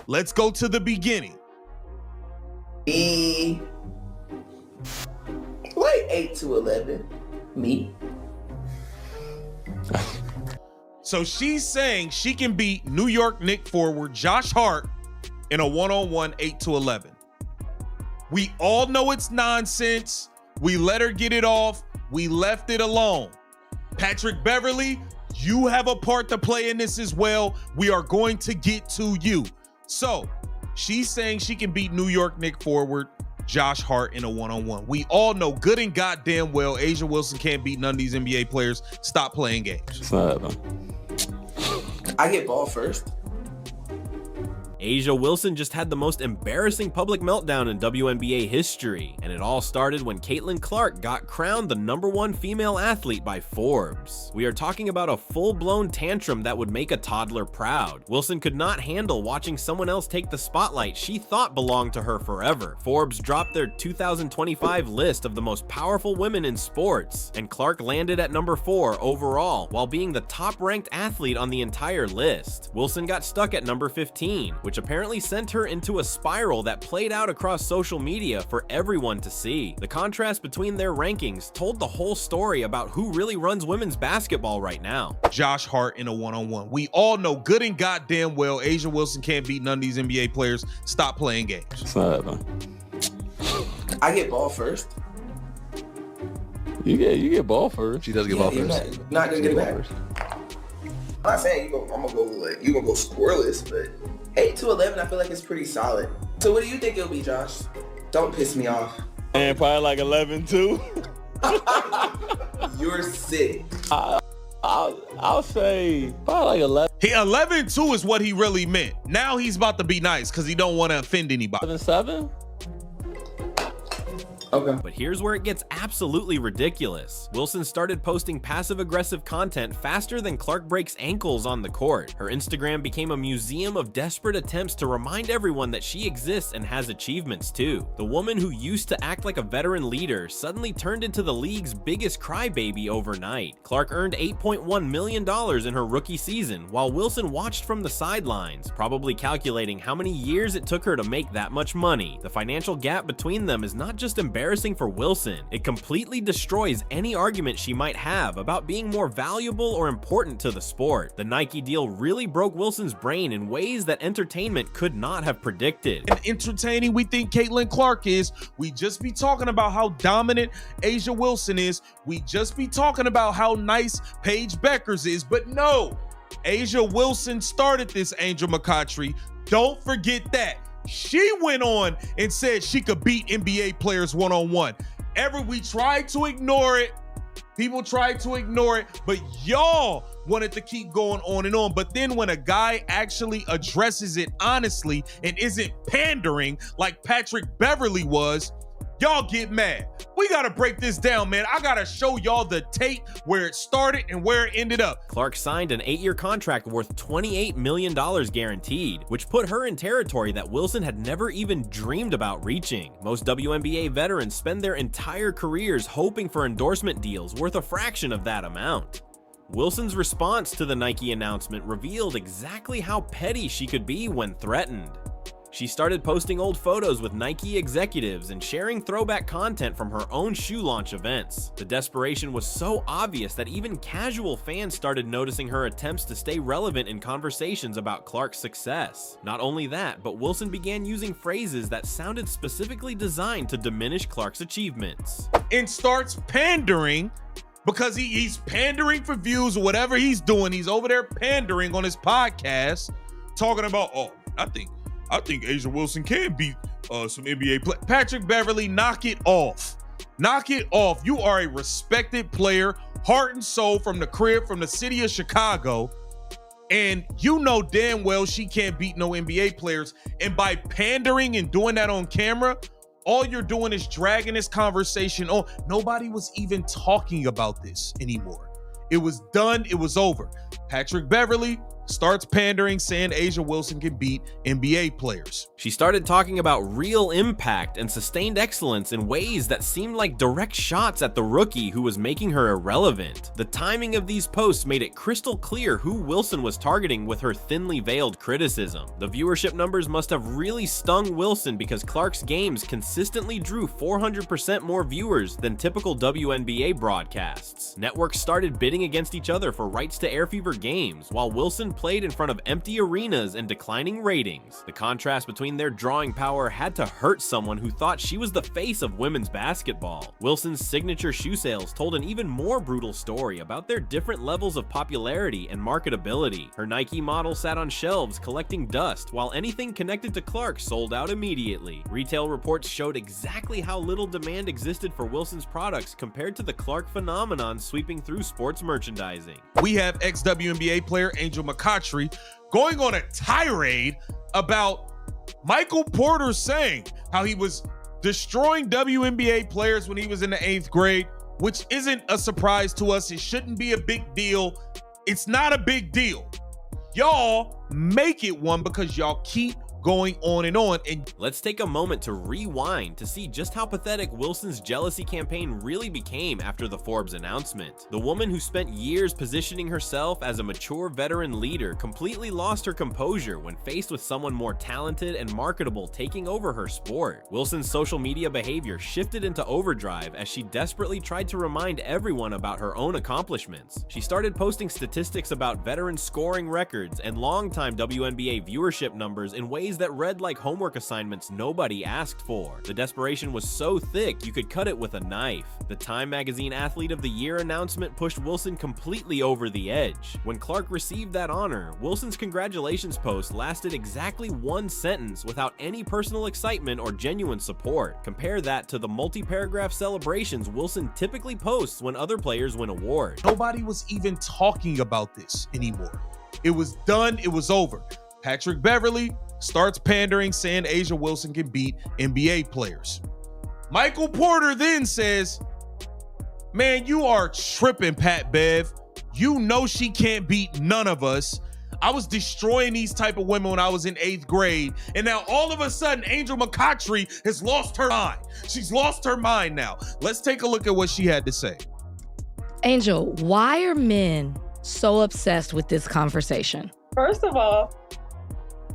Let's go to the beginning. Like 8 to 11. Me. So she's saying she can beat New York Knicks forward Josh Hart in a one-on-one 8 to 11. We all know it's nonsense. We let her get it off. We left it alone. Patrick Beverley, you have a part to play in this as well. We are going to get to you. So she's saying she can beat New York Knicks forward Josh Hart in a one-on-one. We all know good and goddamn well A'ja Wilson can't beat none of these NBA players. Stop playing games. It's not happening. I get ball first. A'ja Wilson just had the most embarrassing public meltdown in WNBA history, and it all started when Caitlin Clark got crowned the #1 female athlete by Forbes. We are talking about a full-blown tantrum that would make a toddler proud. Wilson could not handle watching someone else take the spotlight she thought belonged to her forever. Forbes dropped their 2025 list of the most powerful women in sports, and Clark landed at number 4 overall, while being the top-ranked athlete on the entire list. Wilson got stuck at number 15, which apparently sent her into a spiral that played out across social media for everyone to see. The contrast between their rankings told the whole story about who really runs women's basketball right now. Josh Hart in a one-on-one. We all know good and goddamn well A'ja Wilson can't beat none of these NBA players. Stop playing games. It's not happening. I get ball first. You get ball first. She does get ball You're first. not gonna get it back. I'm not saying I'm gonna go like you gonna go scoreless, but 8 to 11, I feel like it's pretty solid. So what do you think it'll be, Josh? Don't piss me off. And probably like 11-2. You're sick. I'll say probably like 11. 11-2 is what he really meant. Now he's about to be nice because he don't want to offend anybody. 7-7. Okay. But here's where it gets absolutely ridiculous. Wilson started posting passive-aggressive content faster than Clark breaks ankles on the court. Her Instagram became a museum of desperate attempts to remind everyone that she exists and has achievements too. The woman who used to act like a veteran leader suddenly turned into the league's biggest crybaby overnight. Clark earned $8.1 million in her rookie season, while Wilson watched from the sidelines, probably calculating how many years it took her to make that much money. The financial gap between them is not just embarrassing for Wilson, it completely destroys any argument she might have about being more valuable or important to the sport. The Nike deal really broke Wilson's brain in ways that entertainment could not have predicted. And entertaining we think Caitlin Clark is, we just be talking about how dominant A'ja Wilson is, we just be talking about how nice Paige Beckers is, but no, A'ja Wilson started this, Angel McCoughtry. Don't forget that. She went on and said she could beat NBA players one-on-one. We tried to ignore it. People tried to ignore it, but y'all wanted to keep going on and on. But then when a guy actually addresses it honestly and isn't pandering like Patrick Beverley was, y'all get mad. We gotta break this down, man. I gotta show y'all the tape where it started and where it ended up. Clark signed an 8-year contract worth $28 million guaranteed, which put her in territory that Wilson had never even dreamed about reaching. Most WNBA veterans spend their entire careers hoping for endorsement deals worth a fraction of that amount. Wilson's response to the Nike announcement revealed exactly how petty she could be when threatened. She started posting old photos with Nike executives and sharing throwback content from her own shoe launch events. The desperation was so obvious that even casual fans started noticing her attempts to stay relevant in conversations about Clark's success. Not only that, but Wilson began using phrases that sounded specifically designed to diminish Clark's achievements. And starts pandering because he's pandering for views or whatever he's doing. He's over there pandering on his podcast, talking about, oh, I think A'ja Wilson can beat some NBA players. Patrick Beverley, knock it off. Knock it off. You are a respected player, heart and soul, from the crib, from the city of Chicago. And you know damn well she can't beat no NBA players. And by pandering and doing that on camera, all you're doing is dragging this conversation on. Nobody was even talking about this anymore. It was done. It was over. Patrick Beverley, starts pandering, saying Asia Wilson can beat NBA players. She started talking about real impact and sustained excellence in ways that seemed like direct shots at the rookie who was making her irrelevant. The timing of these posts made it crystal clear who Wilson was targeting with her thinly veiled criticism. The viewership numbers must have really stung Wilson because Clark's games consistently drew 400% more viewers than typical WNBA broadcasts. Networks started bidding against each other for rights to air fever games, while Wilson played in front of empty arenas and declining ratings. The contrast between their drawing power had to hurt someone who thought she was the face of women's basketball. Wilson's signature shoe sales told an even more brutal story about their different levels of popularity and marketability. Her Nike model sat on shelves collecting dust, while anything connected to Clark sold out immediately. Retail reports showed exactly how little demand existed for Wilson's products compared to the Clark phenomenon sweeping through sports merchandising. We have ex-WNBA player Angel McCoughtry going on a tirade about Michael Porter saying how he was destroying WNBA players when he was in the 8th grade, which isn't a surprise to us. It shouldn't be a big deal. It's not a big deal. Y'all make it one because y'all keep going on and on. And let's take a moment to rewind to see just how pathetic Wilson's jealousy campaign really became after the Forbes announcement. The woman who spent years positioning herself as a mature veteran leader completely lost her composure when faced with someone more talented and marketable taking over her sport. Wilson's social media behavior shifted into overdrive as she desperately tried to remind everyone about her own accomplishments. She started posting statistics about veteran scoring records and longtime WNBA viewership numbers in ways that read like homework assignments nobody asked for. The desperation was so thick you could cut it with a knife. The Time Magazine Athlete of the Year announcement pushed Wilson completely over the edge. When Clark received that honor, Wilson's congratulations post lasted exactly 1 sentence without any personal excitement or genuine support. Compare that to the multi-paragraph celebrations Wilson typically posts when other players win awards. Nobody was even talking about this anymore. It was done, it was over. Patrick Beverly starts pandering, saying Asia Wilson can beat NBA players. Michael Porter then says, man, you are tripping, Pat Bev. You know she can't beat none of us. I was destroying these type of women when I was in 8th grade. And now all of a sudden, Angel McCoughtry has lost her mind. She's lost her mind now. Let's take a look at what she had to say. Angel, why are men so obsessed with this conversation? First of all,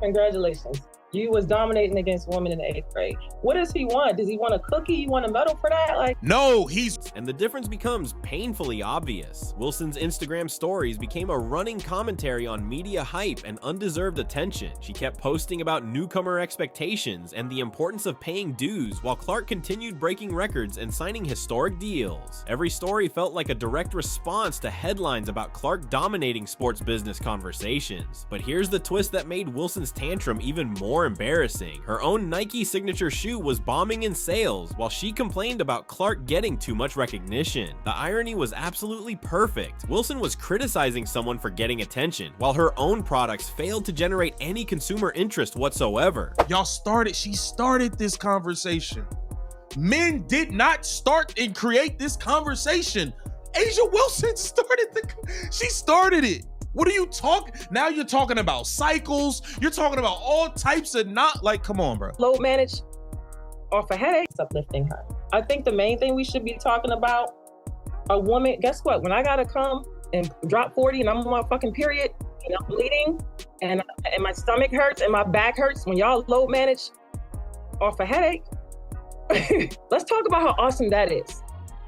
congratulations. You was dominating against women in the 8th grade. What does he want? Does he want a cookie? You want a medal for that? Like, no, he's... And the difference becomes painfully obvious. Wilson's Instagram stories became a running commentary on media hype and undeserved attention. She kept posting about newcomer expectations and the importance of paying dues, while Clark continued breaking records and signing historic deals. Every story felt like a direct response to headlines about Clark dominating sports business conversations. But here's the twist that made Wilson's tantrum even more embarrassing. Her own Nike signature shoe was bombing in sales, while she complained about Clark getting too much recognition. The irony was absolutely perfect. Wilson was criticizing someone for getting attention, while her own products failed to generate any consumer interest whatsoever. She started this conversation. Men did not start and create this conversation. Asia Wilson she started it. What are you talking? Now you're talking about cycles. You're talking about all types of come on, bro. Load manage off a headache, it's uplifting her. I think the main thing we should be talking about, a woman, guess what? When I gotta come and drop 40 and I'm on my fucking period and I'm bleeding and my stomach hurts and my back hurts, when y'all load manage off a headache, let's talk about how awesome that is.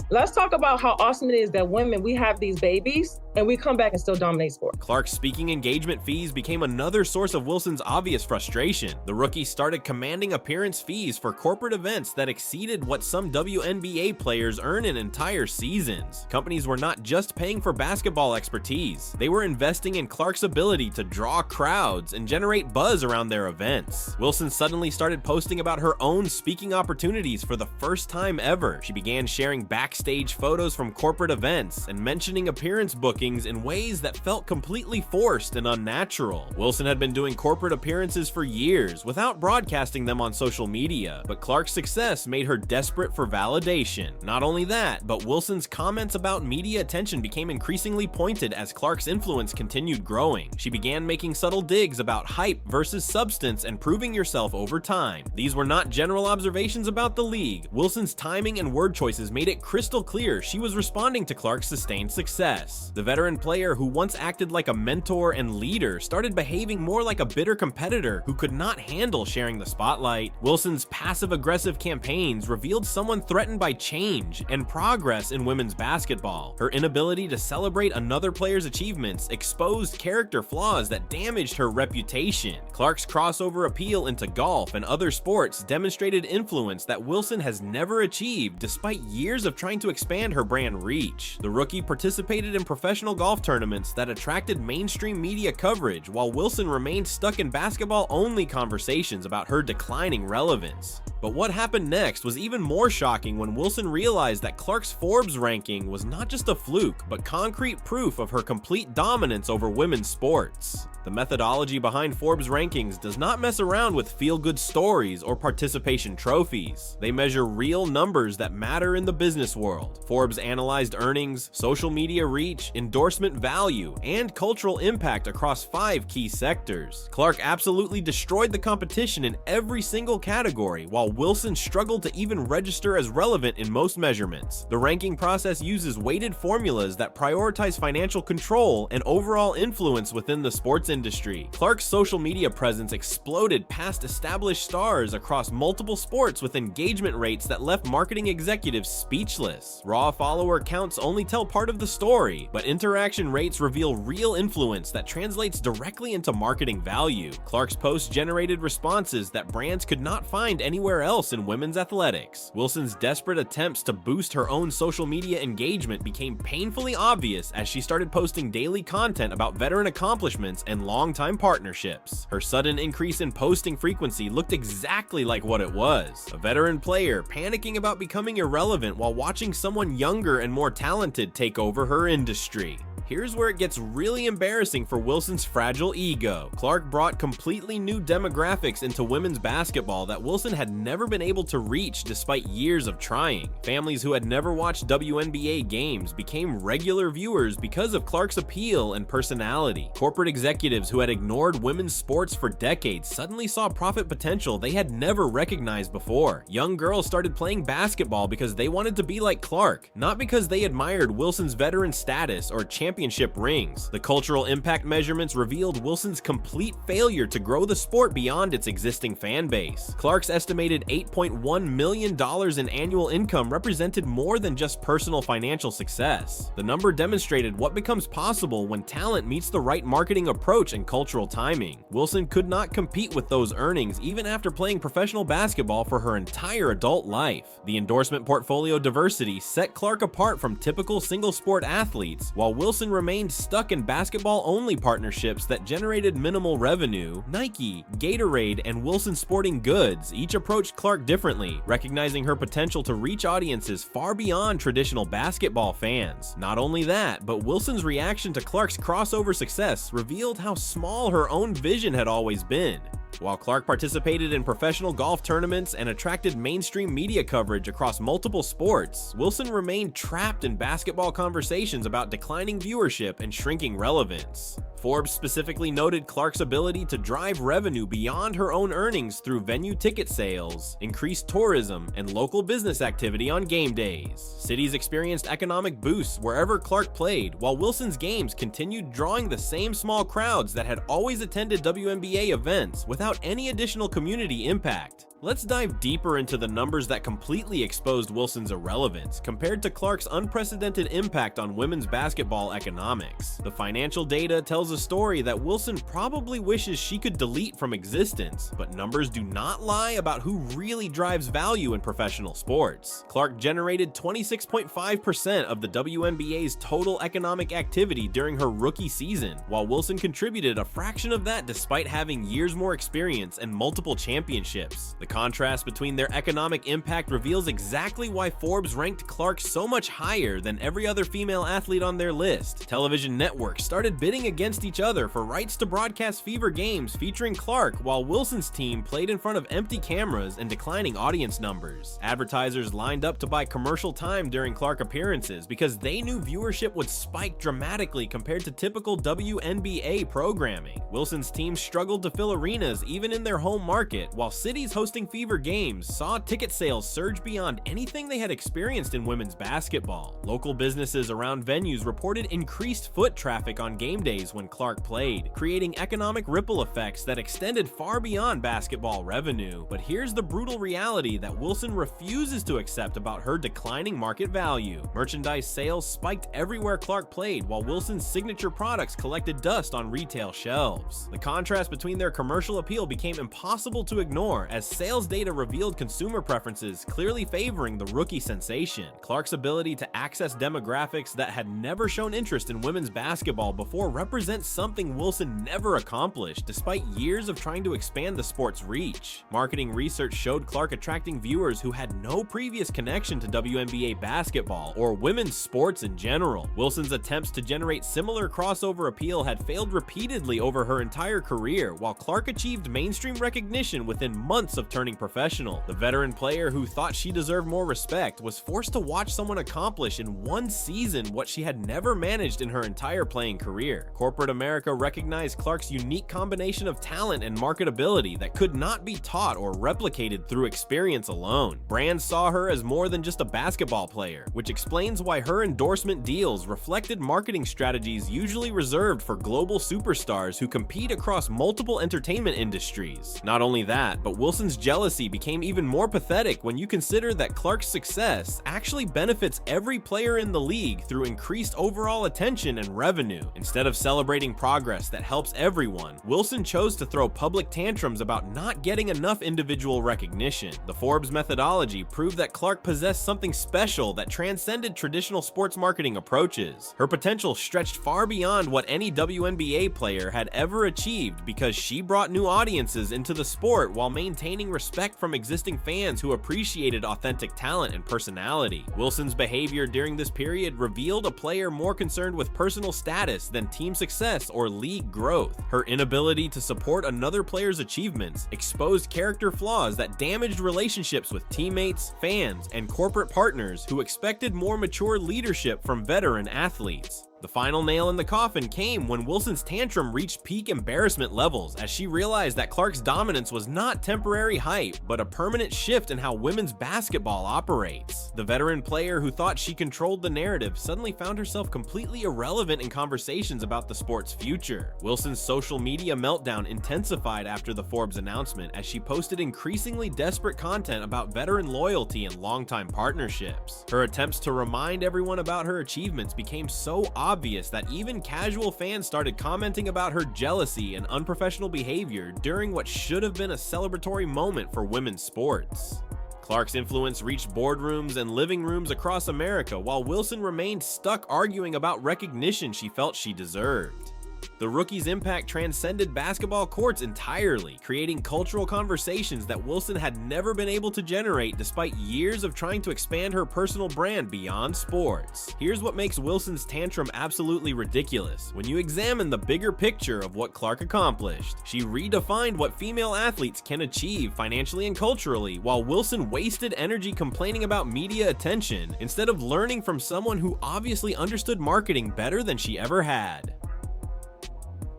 Let's talk about how awesome it is that women, we have these babies and we come back and still dominate sport. Clark's speaking engagement fees became another source of Wilson's obvious frustration. The rookie started commanding appearance fees for corporate events that exceeded what some WNBA players earn in entire seasons. Companies were not just paying for basketball expertise, they were investing in Clark's ability to draw crowds and generate buzz around their events. Wilson suddenly started posting about her own speaking opportunities for the first time ever. She began sharing backstage photos from corporate events and mentioning appearance bookings rankings in ways that felt completely forced and unnatural. Wilson had been doing corporate appearances for years without broadcasting them on social media, but Clark's success made her desperate for validation. Not only that, but Wilson's comments about media attention became increasingly pointed as Clark's influence continued growing. She began making subtle digs about hype versus substance and proving yourself over time. These were not general observations about the league. Wilson's timing and word choices made it crystal clear she was responding to Clark's sustained success. The veteran player who once acted like a mentor and leader started behaving more like a bitter competitor who could not handle sharing the spotlight. Wilson's passive-aggressive campaigns revealed someone threatened by change and progress in women's basketball. Her inability to celebrate another player's achievements exposed character flaws that damaged her reputation. Clark's crossover appeal into golf and other sports demonstrated influence that Wilson has never achieved despite years of trying to expand her brand reach. The rookie participated in professional golf tournaments that attracted mainstream media coverage, while Wilson remained stuck in basketball-only conversations about her declining relevance. But what happened next was even more shocking when Wilson realized that Clark's Forbes ranking was not just a fluke, but concrete proof of her complete dominance over women's sports. The methodology behind Forbes rankings does not mess around with feel-good stories or participation trophies. They measure real numbers that matter in the business world. Forbes analyzed earnings, social media reach, endorsement value, and cultural impact across 5 key sectors. Clark absolutely destroyed the competition in every single category, while Wilson struggled to even register as relevant in most measurements. The ranking process uses weighted formulas that prioritize financial control and overall influence within the sports industry. Clark's social media presence exploded past established stars across multiple sports with engagement rates that left marketing executives speechless. Raw follower counts only tell part of the story, but interaction rates reveal real influence that translates directly into marketing value. Clark's posts generated responses that brands could not find anywhere else in women's athletics. Wilson's desperate attempts to boost her own social media engagement became painfully obvious as she started posting daily content about veteran accomplishments and long-time partnerships. Her sudden increase in posting frequency looked exactly like what it was: a veteran player panicking about becoming irrelevant while watching someone younger and more talented take over her industry. Here's where it gets really embarrassing for Wilson's fragile ego. Clark brought completely new demographics into women's basketball that Wilson had never been able to reach despite years of trying. Families who had never watched WNBA games became regular viewers because of Clark's appeal and personality. Corporate executives who had ignored women's sports for decades suddenly saw profit potential they had never recognized before. Young girls started playing basketball because they wanted to be like Clark, not because they admired Wilson's veteran status or championship rings. The cultural impact measurements revealed Wilson's complete failure to grow the sport beyond its existing fan base. Clark's estimated $8.1 million in annual income represented more than just personal financial success. The number demonstrated what becomes possible when talent meets the right marketing approach and cultural timing. Wilson could not compete with those earnings even after playing professional basketball for her entire adult life. The endorsement portfolio diversity set Clark apart from typical single-sport athletes, while Wilson remained stuck in basketball-only partnerships that generated minimal revenue. Nike, Gatorade, and Wilson Sporting Goods each approached Clark differently, recognizing her potential to reach audiences far beyond traditional basketball fans. Not only that, but Wilson's reaction to Clark's crossover success revealed how small her own vision had always been. While Clark participated in professional golf tournaments and attracted mainstream media coverage across multiple sports, Wilson remained trapped in basketball conversations about declining viewership and shrinking relevance. Forbes specifically noted Clark's ability to drive revenue beyond her own earnings through venue ticket sales, increased tourism, and local business activity on game days. Cities experienced economic boosts wherever Clark played, while Wilson's games continued drawing the same small crowds that had always attended WNBA events without any additional community impact. Let's dive deeper into the numbers that completely exposed Wilson's irrelevance compared to Clark's unprecedented impact on women's basketball economics. The financial data tells a story that Wilson probably wishes she could delete from existence, but numbers do not lie about who really drives value in professional sports. Clark generated 26.5% of the WNBA's total economic activity during her rookie season, while Wilson contributed a fraction of that despite having years more experience and multiple championships. The contrast between their economic impact reveals exactly why Forbes ranked Clark so much higher than every other female athlete on their list. Television networks started bidding against each other for rights to broadcast Fever games featuring Clark, while Wilson's team played in front of empty cameras and declining audience numbers. Advertisers lined up to buy commercial time during Clark appearances because they knew viewership would spike dramatically compared to typical WNBA programming. Wilson's team struggled to fill arenas even in their home market, while cities hosting Fever games saw ticket sales surge beyond anything they had experienced in women's basketball. Local businesses around venues reported increased foot traffic on game days when Clark played, creating economic ripple effects that extended far beyond basketball revenue. But here's the brutal reality that Wilson refuses to accept about her declining market value. Merchandise sales spiked everywhere Clark played, while Wilson's signature products collected dust on retail shelves. The contrast between their commercial appeal became impossible to ignore, as sales data revealed consumer preferences clearly favoring the rookie sensation. Clark's ability to access demographics that had never shown interest in women's basketball before represents something Wilson never accomplished, despite years of trying to expand the sport's reach. Marketing research showed Clark attracting viewers who had no previous connection to WNBA basketball or women's sports in general. Wilson's attempts to generate similar crossover appeal had failed repeatedly over her entire career, while Clark achieved mainstream recognition within months of turning professional. The veteran player who thought she deserved more respect was forced to watch someone accomplish in one season what she had never managed in her entire playing career. Corporate America recognized Clark's unique combination of talent and marketability that could not be taught or replicated through experience alone. Brands saw her as more than just a basketball player, which explains why her endorsement deals reflected marketing strategies usually reserved for global superstars who compete across multiple entertainment industries. Not only that, but Wilson's jealousy became even more pathetic when you consider that Clark's success actually benefits every player in the league through increased overall attention and revenue. Instead of celebrating progress that helps everyone, Wilson chose to throw public tantrums about not getting enough individual recognition. The Forbes methodology proved that Clark possessed something special that transcended traditional sports marketing approaches. Her potential stretched far beyond what any WNBA player had ever achieved because she brought new audiences into the sport while maintaining respect from existing fans who appreciated authentic talent and personality. Wilson's behavior during this period revealed a player more concerned with personal status than team success or league growth. Her inability to support another player's achievements exposed character flaws that damaged relationships with teammates, fans, and corporate partners who expected more mature leadership from veteran athletes. The final nail in the coffin came when Wilson's tantrum reached peak embarrassment levels as she realized that Clark's dominance was not temporary hype, but a permanent shift in how women's basketball operates. The veteran player who thought she controlled the narrative suddenly found herself completely irrelevant in conversations about the sport's future. Wilson's social media meltdown intensified after the Forbes announcement as she posted increasingly desperate content about veteran loyalty and longtime partnerships. Her attempts to remind everyone about her achievements became so obvious that even casual fans started commenting about her jealousy and unprofessional behavior during what should have been a celebratory moment for women's sports. Clark's influence reached boardrooms and living rooms across America, while Wilson remained stuck arguing about recognition she felt she deserved. The rookie's impact transcended basketball courts entirely, creating cultural conversations that Wilson had never been able to generate despite years of trying to expand her personal brand beyond sports. Here's what makes Wilson's tantrum absolutely ridiculous. When you examine the bigger picture of what Clark accomplished, she redefined what female athletes can achieve financially and culturally, while Wilson wasted energy complaining about media attention instead of learning from someone who obviously understood marketing better than she ever had.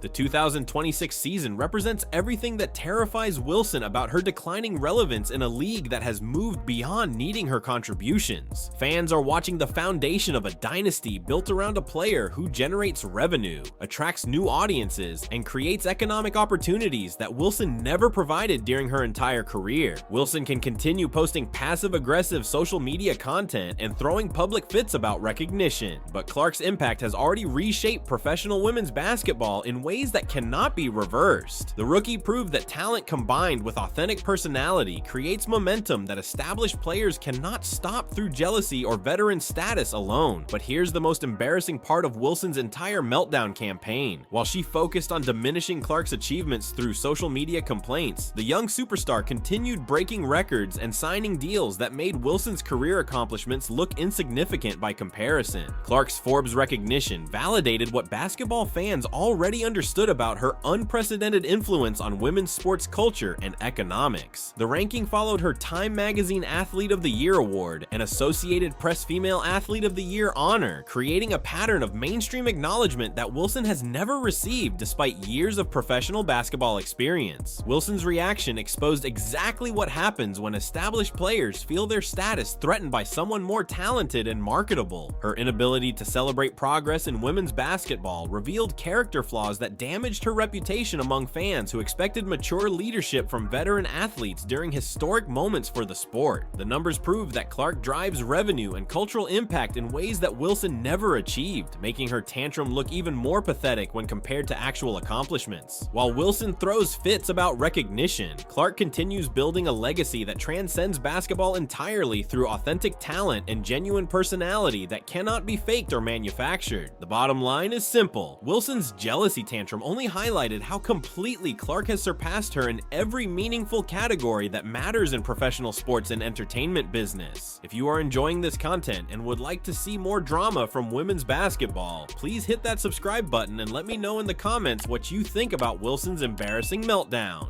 The 2026 season represents everything that terrifies Wilson about her declining relevance in a league that has moved beyond needing her contributions. Fans are watching the foundation of a dynasty built around a player who generates revenue, attracts new audiences, and creates economic opportunities that Wilson never provided during her entire career. Wilson can continue posting passive-aggressive social media content and throwing public fits about recognition, but Clark's impact has already reshaped professional women's basketball in ways ways that cannot be reversed. The rookie proved that talent combined with authentic personality creates momentum that established players cannot stop through jealousy or veteran status alone. But here's the most embarrassing part of Wilson's entire meltdown campaign. While she focused on diminishing Clark's achievements through social media complaints, the young superstar continued breaking records and signing deals that made Wilson's career accomplishments look insignificant by comparison. Clark's Forbes recognition validated what basketball fans already understood about her unprecedented influence on women's sports culture and economics. The ranking followed her Time Magazine Athlete of the Year award and Associated Press Female Athlete of the Year honor, creating a pattern of mainstream acknowledgement that Wilson has never received despite years of professional basketball experience. Wilson's reaction exposed exactly what happens when established players feel their status threatened by someone more talented and marketable. Her inability to celebrate progress in women's basketball revealed character flaws that damaged her reputation among fans who expected mature leadership from veteran athletes during historic moments for the sport. The numbers prove that Clark drives revenue and cultural impact in ways that Wilson never achieved, making her tantrum look even more pathetic when compared to actual accomplishments. While Wilson throws fits about recognition, Clark continues building a legacy that transcends basketball entirely through authentic talent and genuine personality that cannot be faked or manufactured. The bottom line is simple. Wilson's jealousy tantrum only highlighted how completely Clark has surpassed her in every meaningful category that matters in professional sports and entertainment business. If you are enjoying this content and would like to see more drama from women's basketball, please hit that subscribe button and let me know in the comments what you think about Wilson's embarrassing meltdown.